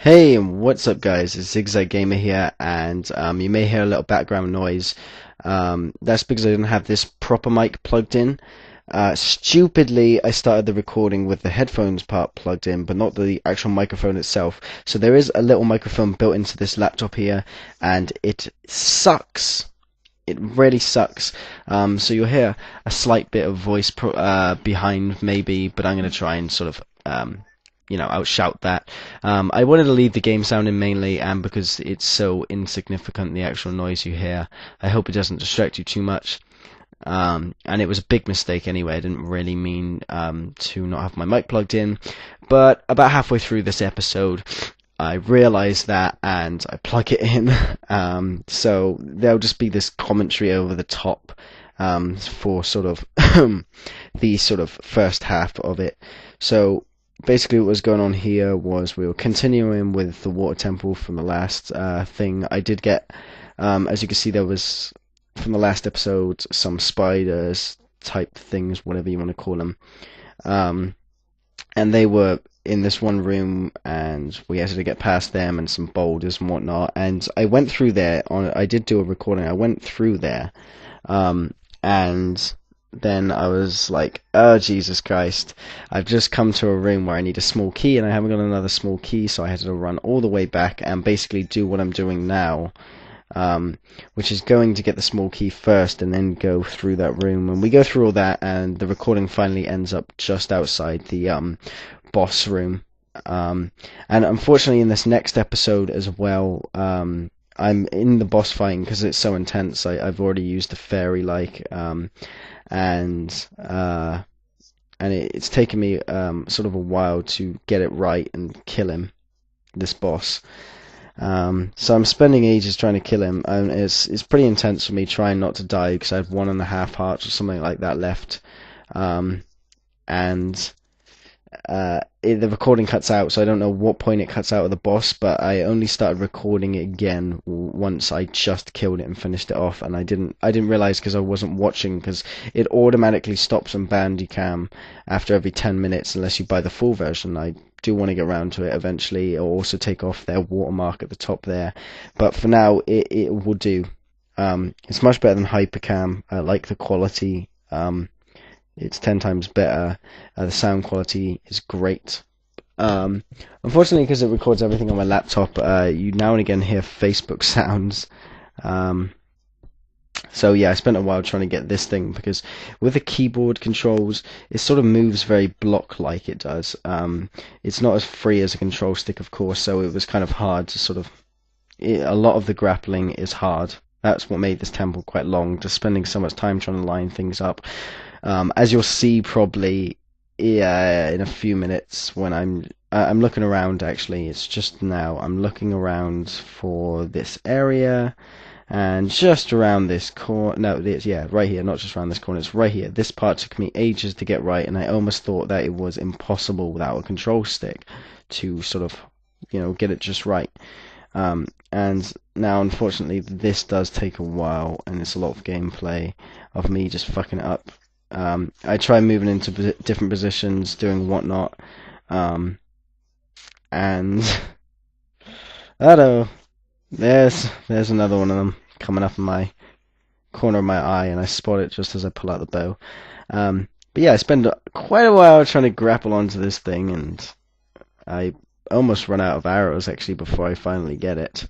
Hey, what's up guys? It's Zigzag Gamer here, and you may hear a little background noise. That's because I didn't have this proper mic plugged in. Stupidly, I started the recording with the headphones part plugged in, but not the actual microphone itself. So there is a little microphone built into this laptop here, and it sucks. It really sucks. So you'll hear a slight bit of voice behind maybe, but I'm going to try and sort of outshout that. I wanted to leave the game sounding mainly, and because it's so insignificant, the actual noise you hear, I hope it doesn't distract you too much. And it was a big mistake anyway. I didn't really mean to not have my mic plugged in, but about halfway through this episode, I realized that, and I plug it in. So there'll just be this commentary over the top for sort of the sort of first half of it. So basically what was going on here was we were continuing with the water temple from the last thing. I did get, as you can see, there was, from the last episode, some spiders type things, whatever you want to call them. And they were in this one room, and we had to get past them and some boulders and whatnot. And I went through there, I did do a recording, I went through there, and then I was like, oh Jesus Christ, I've just come to a room where I need a small key and I haven't got another small key, so I had to run all the way back and basically do what I'm doing now, which is going to get the small key first and then go through that room. And we go through all that, and the recording finally ends up just outside the boss room. And unfortunately in this next episode as well, I'm in the boss fighting because it's so intense. I've already used the fairy-like, and it's taken me sort of a while to get it right and kill him, this boss. So I'm spending ages trying to kill him, and it's pretty intense for me trying not to die because I have 1.5 hearts or something like that left, and the recording cuts out, so I don't know what point it cuts out of the boss, but I only started recording it again once I just killed it and finished it off. And I didn't realize, because I wasn't watching, because it automatically stops on Bandicam after every 10 minutes unless you buy the full version. I do want to get around to it eventually. It'll also take off their watermark at the top there, but for now it will do. It's much better than Hypercam. I like the quality. It's 10 times better. The sound quality is great. Unfortunately, because it records everything on my laptop, you now and again hear Facebook sounds. So yeah, I spent a while trying to get this thing, because with the keyboard controls, it sort of moves very block-like, it does. It's not as free as a control stick, of course, so it was kind of hard to sort of... a lot of the grappling is hard. That's what made this temple quite long, just spending so much time trying to line things up. As you'll see probably in a few minutes when I'm looking around, actually, it's just now, I'm looking around for this area, and just around this corner, right here, not just around this corner, it's right here. This part took me ages to get right, and I almost thought that it was impossible without a control stick to sort of, get it just right. And now, unfortunately, this does take a while, and it's a lot of gameplay of me just fucking it up. I try moving into different positions, doing whatnot, and I don't know, there's another one of them coming up in my corner of my eye, and I spot it just as I pull out the bow. But yeah, I spend quite a while trying to grapple onto this thing, and I almost run out of arrows actually before I finally get it.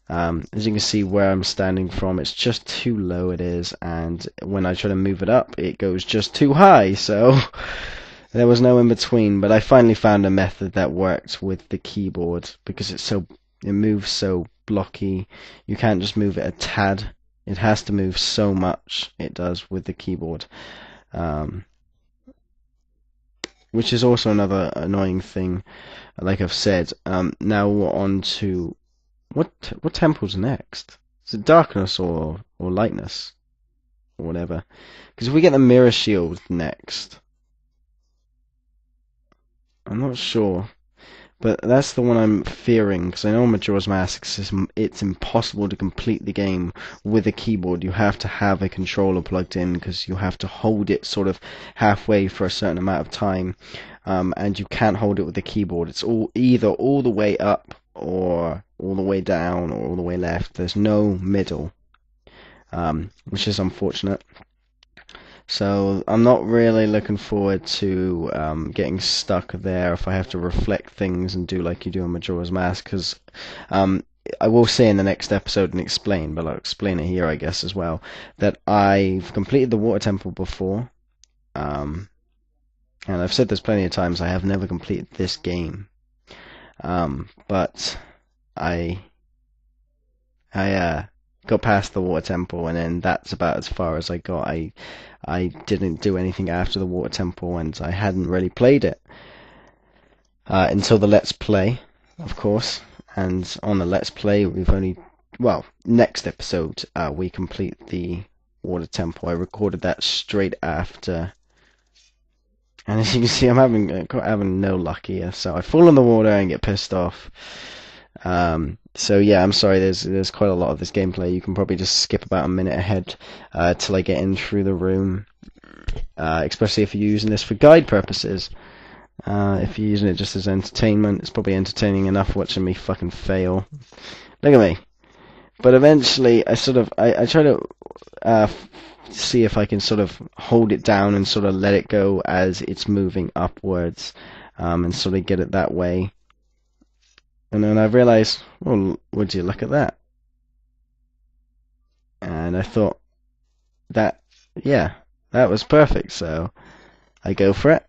As you can see where I'm standing from, it's just too low, it is, and when I try to move it up, it goes just too high, so there was no in between. But I finally found a method that worked with the keyboard, because it moves so blocky. You can't just move it a tad, it has to move so much, it does, with the keyboard. Which is also another annoying thing, like I've said. Now we're on to... What temple's next? Is it darkness or lightness? Or whatever. Because if we get the mirror shield next... I'm not sure. But that's the one I'm fearing, because I know Majora's Mask it's impossible to complete the game with a keyboard. You have to have a controller plugged in, because you have to hold it sort of halfway for a certain amount of time. And you can't hold it with the keyboard. It's either all the way up or all the way down or all the way left. There's no middle, which is unfortunate. So I'm not really looking forward to getting stuck there if I have to reflect things and do like you do in Majora's Mask, because I will say in the next episode and explain, but I'll explain it here, I guess, as well, that I've completed the Water Temple before, and I've said this plenty of times, I have never completed this game, but I got past the Water Temple, and then that's about as far as I got. I didn't do anything after the Water Temple, and I hadn't really played it until the Let's Play, of course. And on the Let's Play, next episode, we complete the Water Temple. I recorded that straight after. And as you can see, I'm having no luck here. So I fall in the water and get pissed off. So yeah, I'm sorry. There's quite a lot of this gameplay. You can probably just skip about a minute ahead till I get in through the room. Especially if you're using this for guide purposes. If you're using it just as entertainment, it's probably entertaining enough watching me fucking fail. Look at me. But eventually, I try to see if I can sort of hold it down and sort of let it go as it's moving upwards, and sort of get it that way. And then I realized, well, would you look at that? And I thought that, yeah, that was perfect. So I go for it,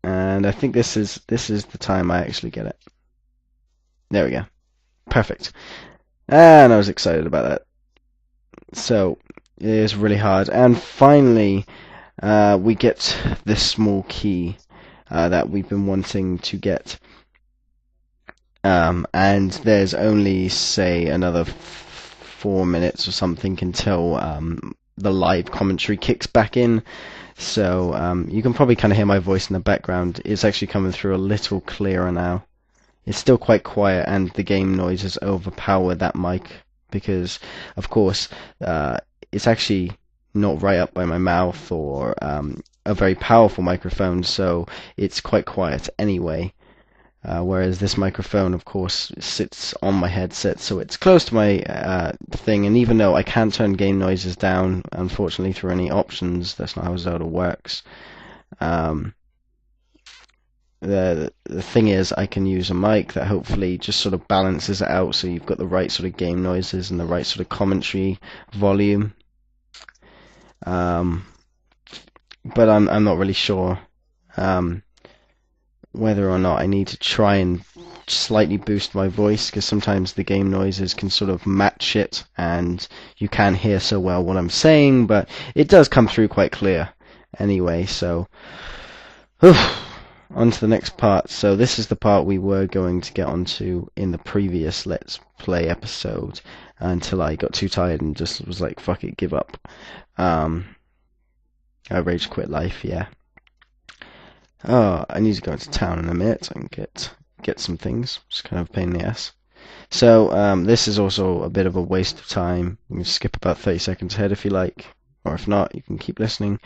and I think this is the time I actually get it. There we go, perfect. And I was excited about that. So it is really hard, and finally we get this small key that we've been wanting to get. And there's only, say, another 4 minutes or something until the live commentary kicks back in. So you can probably kind of hear my voice in the background. It's actually coming through a little clearer now. It's still quite quiet, and the game noises overpower that mic because, of course, it's actually not right up by my mouth or a very powerful microphone, so it's quite quiet anyway. Whereas this microphone, of course, sits on my headset, so it's close to my thing. And even though I can't turn game noises down, unfortunately, through any options, that's not how Zelda works. The thing is, I can use a mic that hopefully just sort of balances it out, so you've got the right sort of game noises and the right sort of commentary volume. But I'm not really sure. Whether or not I need to try and slightly boost my voice, because sometimes the game noises can sort of match it and you can't hear so well what I'm saying, but it does come through quite clear anyway. So on to the next part. So this is the part we were going to get onto in the previous Let's Play episode until I got too tired and just was like, fuck it, give up. I rage quit life, yeah. Oh, I need to go into town in a minute and get some things. It's kind of a pain in the ass. So this is also a bit of a waste of time. You can skip about 30 seconds ahead if you like, or if not, you can keep listening.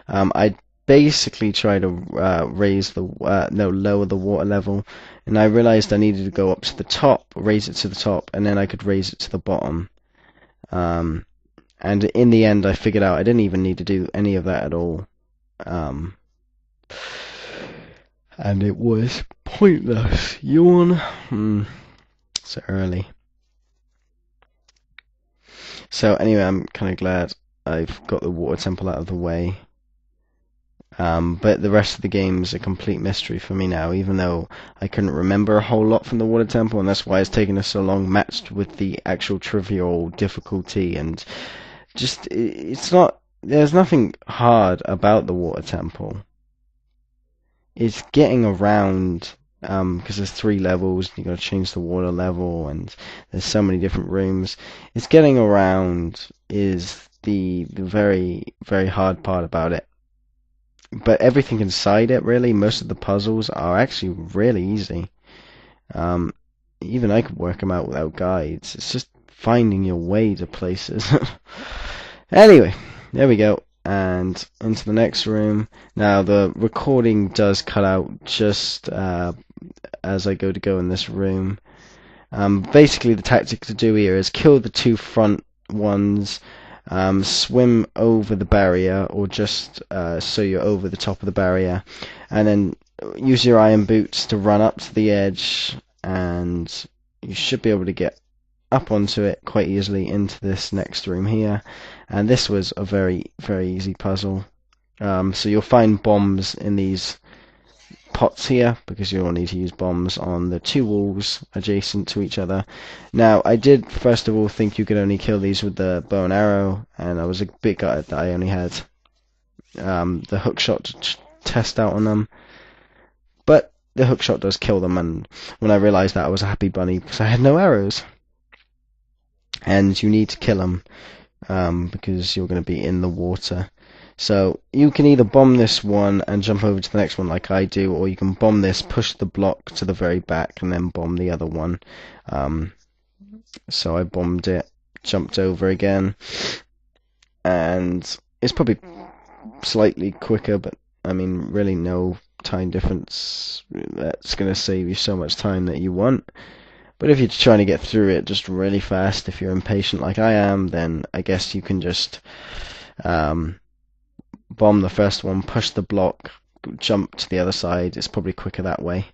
I basically try to lower the water level, and I realized I needed to go up to the top, raise it to the top, and then I could raise it to the bottom. And in the end, I figured out I didn't even need to do any of that at all. And it was pointless. Yawn. So early. So anyway, I'm kind of glad I've got the Water Temple out of the way. But the rest of the game's a complete mystery for me now, even though I couldn't remember a whole lot from the Water Temple, and that's why it's taken us so long, matched with the actual trivial difficulty, and just, there's nothing hard about the Water Temple. It's getting around, because there's 3 levels, you've got to change the water level, and there's so many different rooms. It's getting around is the very, very hard part about it. But everything inside it, really, most of the puzzles are actually really easy. Even I could work them out without guides. It's just finding your way to places. Anyway, there we go. And into the next room. Now the recording does cut out just as I go in this room. Basically, the tactic to do here is kill the two front ones, swim over the barrier, or just so you're over the top of the barrier, and then use your iron boots to run up to the edge, and you should be able to get up onto it quite easily into this next room here. And this was a very, very easy puzzle. So you'll find bombs in these pots here, because you'll need to use bombs on the two walls adjacent to each other. Now, I did first of all think you could only kill these with the bow and arrow, and I was a bit gutted that I only had the hook shot to test out on them. But the hook shot does kill them, and when I realized that, I was a happy bunny because I had no arrows. And you need to kill them because you're going to be in the water. So you can either bomb this one and jump over to the next one like I do, or you can bomb this, push the block to the very back, and then bomb the other one. So I bombed it, jumped over again, and it's probably slightly quicker, but I mean, really no time difference. That's going to save you so much time that you want. But if you're trying to get through it just really fast, if you're impatient like I am, then I guess you can just bomb the first one, push the block, jump to the other side. It's probably quicker that way.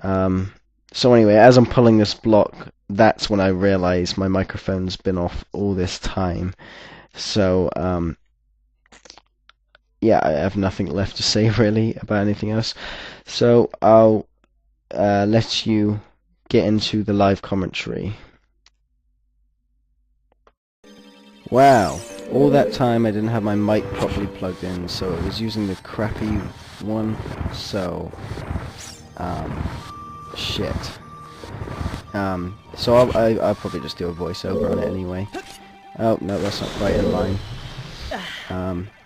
So anyway, as I'm pulling this block, that's when I realize my microphone's been off all this time. So yeah, I have nothing left to say really about anything else. So I'll let you get into the live commentary. Wow, all that time I didn't have my mic properly plugged in, so it was using the crappy one, so shit. So I'll probably just do a voiceover on it anyway. Oh no, that's not quite in line.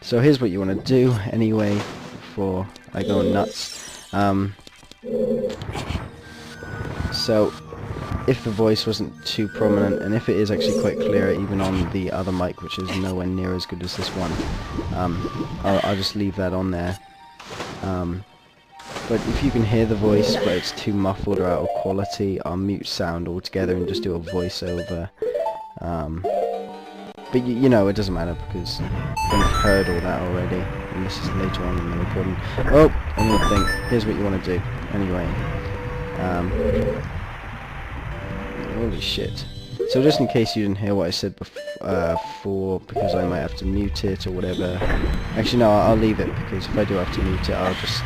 So here's what you want to do anyway before I go nuts. So if the voice wasn't too prominent, and if it is actually quite clear even on the other mic, which is nowhere near as good as this one, I'll just leave that on there. But if you can hear the voice but it's too muffled or out of quality, I'll mute sound altogether and just do a voiceover. But you know, it doesn't matter because you've heard all that already, and this is later on in the recording. Oh, another thing, here's what you want to do anyway. Holy shit. So just in case you didn't hear what I said before, because I might have to mute it or whatever. Actually no, I'll leave it, because if I do have to mute it, I'll just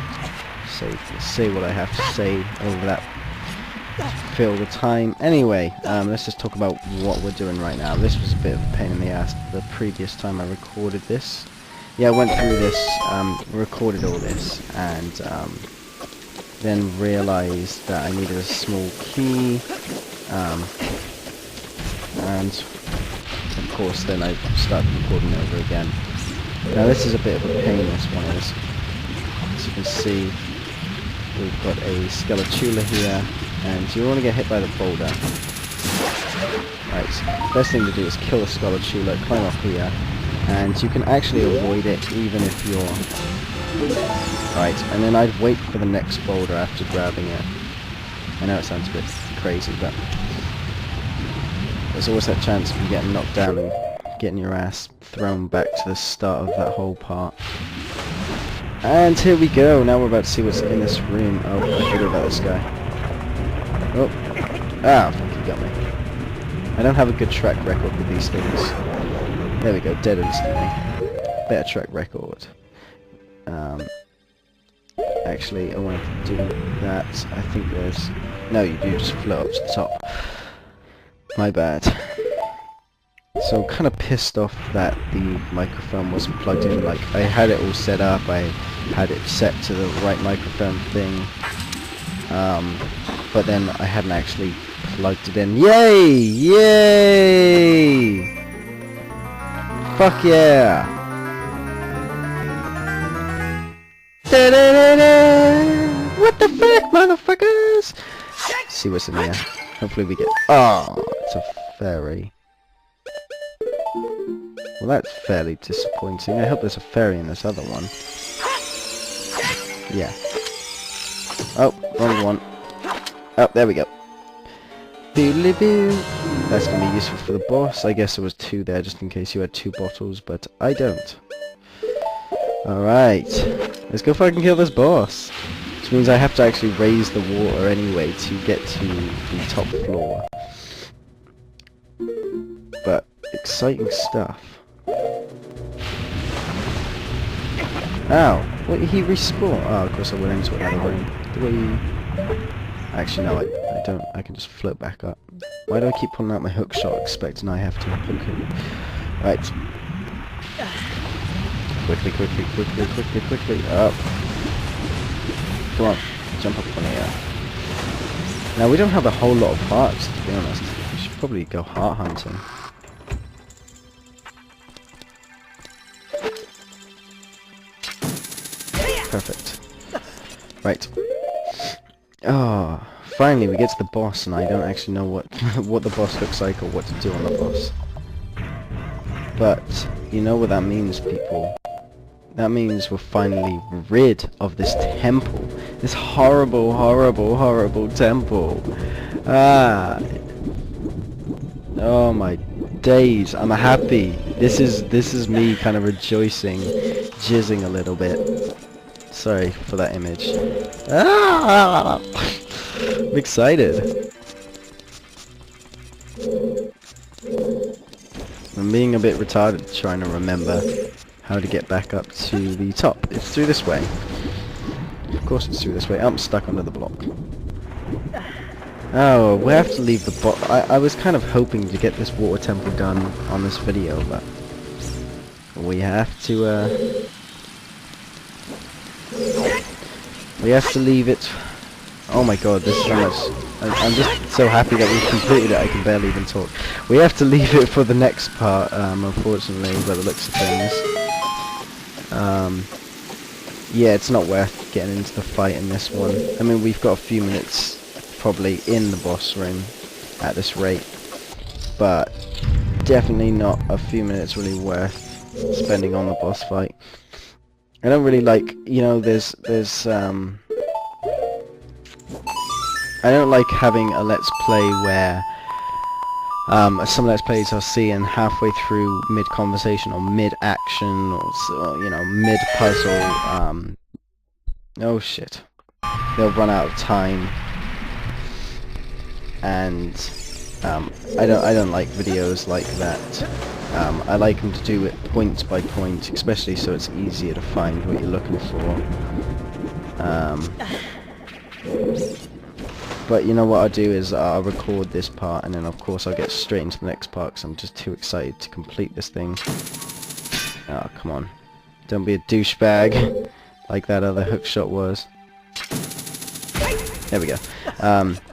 say what I have to say over that fill the time. Anyway, let's just talk about what we're doing right now. This was a bit of a pain in the ass the previous time I recorded this. Yeah, I went through this, recorded all this, and then realized that I needed a small key, and of course then I started recording over again. Now this is a bit of a pain, this one is. As you can see, we've got a Skeletula here, and you don't want to get hit by the boulder. Right, so the best thing to do is kill the Skeletula, climb up here, and you can actually avoid it even if you're... Right, and then I'd wait for the next boulder after grabbing it. I know it sounds a bit crazy, but there's always that chance of you getting knocked down and getting your ass thrown back to the start of that whole part. And here we go, now we're about to see what's in this room. Oh, I forgot about this guy. Oh, ah, fuck, he got me. I don't have a good track record with these things. There we go, dead instantly. Better track record. Actually, I wanted to do that. I think there's... No, you do just float up to the top. My bad. So I'm kind of pissed off that the microphone wasn't plugged in. Like, I had it all set up, I had it set to the right microphone thing, but then I hadn't actually plugged it in. Yay! Yay! Fuck yeah! Da-da-da-da! What the fuck, motherfuckers? See what's in here. Hopefully we get... Oh, it's a fairy. Well, that's fairly disappointing. I hope there's a fairy in this other one. Yeah. Oh, wrong one. Oh, there we go. Boodly-boo. That's gonna be useful for the boss. I guess there was 2 there just in case you had 2 bottles, but I don't. Alright. Let's go fucking kill this boss. Which means I have to actually raise the water anyway to get to the top floor. But exciting stuff. Ow! What, he respawned? Oh, of course I went into another room. Do I... Actually, no, I don't. I can just float back up. Why do I keep pulling out my hook shot expecting I have to hook him? Right. Quickly, quickly, quickly, quickly, quickly. Up. Come on. Jump up on here. Now, we don't have a whole lot of hearts, to be honest. We should probably go heart hunting. Perfect. Right. Oh, finally we get to the boss and I don't actually know what what the boss looks like or what to do on the boss. But you know what that means, people. That means we're finally rid of this temple. This horrible, horrible, horrible temple. Ah. Oh my days. I'm happy. This is me kind of rejoicing, jizzing a little bit. Sorry for that image. Ah! I'm excited. I'm being a bit retarded trying to remember how to get back up to the top. It's through this way. Of course it's through this way. I'm stuck under the block. Oh, we have to leave the block. I was kind of hoping to get this water temple done on this video, but we have to leave it. Oh my god, this is so much. I'm just so happy that we've completed it, I can barely even talk. We have to leave it for the next part, unfortunately, by the looks of things. Yeah, it's not worth getting into the fight in this one. I mean, we've got a few minutes probably in the boss room at this rate, but definitely not a few minutes really worth spending on the boss fight. I don't really like, you know, I don't like having a let's play where some let's plays I'll see and halfway through mid-conversation or mid-action or you know, mid-puzzle, oh shit, they'll run out of time, and I don't like videos like that. I like them to do it point by point, especially so it's easier to find what you're looking for. But you know what I'll do is I'll record this part and then of course I'll get straight into the next part because I'm just too excited to complete this thing. Oh, come on. Don't be a douchebag like that other hookshot was. There we go.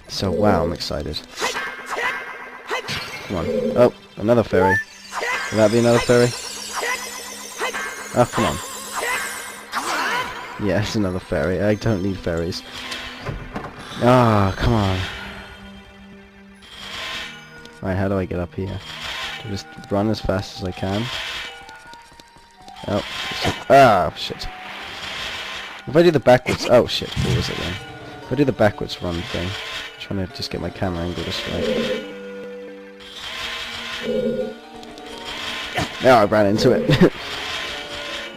So wow, I'm excited. Come on. Oh, another fairy. Will that be another fairy? Oh, come on. Yeah, it's another fairy. I don't need fairies. Ah, come on. Right, how do I get up here? Do I just run as fast as I can? Oh, ah, shit. If I do the backwards... Oh, shit, what was it then? If I do the backwards run thing, I'm trying to just get my camera angle just right. Now I ran into it.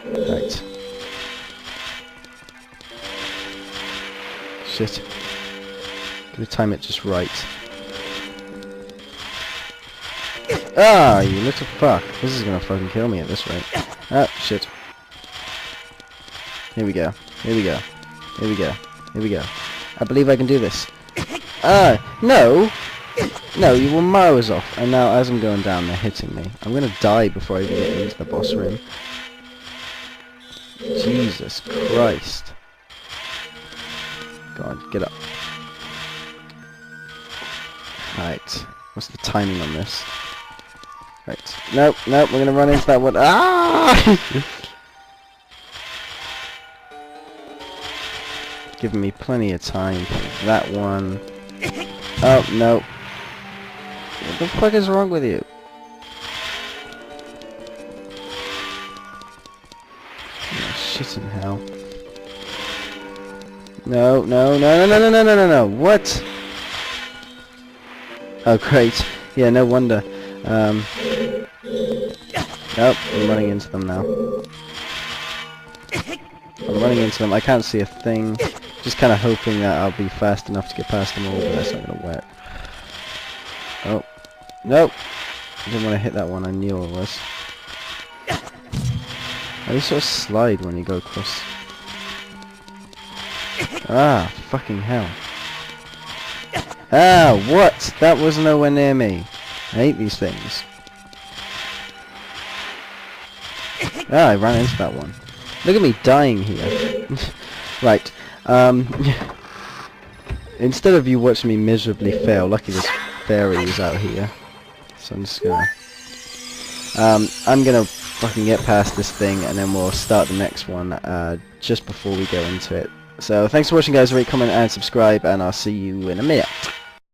Right. Shit. Gotta time it just right. Ah, you little fuck. This is gonna fucking kill me at this rate. Ah, shit. Here we go. Here we go. Here we go. Here we go. I believe I can do this. Ah, no! No, you were miles off. And now as I'm going down, they're hitting me. I'm gonna die before I even get into the boss room. Jesus Christ. Go on, get up. Right. What's the timing on this? Right. Nope, nope, we're gonna run into that one. Ah! Giving me plenty of time for that one. Oh, no. What the fuck is wrong with you? Oh, shit in hell. No, no, no, no, no, no, no, no, no, no, what? Oh, great. Yeah, no wonder. Oh, I'm running into them now. I'm running into them. I can't see a thing. Just kind of hoping that I'll be fast enough to get past them all, but that's not going to work. Oh. Nope. I didn't want to hit that one. I knew I was. Oh, you sort of slide when you go across. Ah, fucking hell. Ah, what? That was nowhere near me. I hate these things. Ah, I ran into that one. Look at me dying here. Right. Instead of you watching me miserably fail, lucky this fairy is out here. So I'm just gonna... I'm gonna fucking get past this thing and then we'll start the next one just before we go into it. So thanks for watching guys, rate, comment and subscribe and I'll see you in a minute.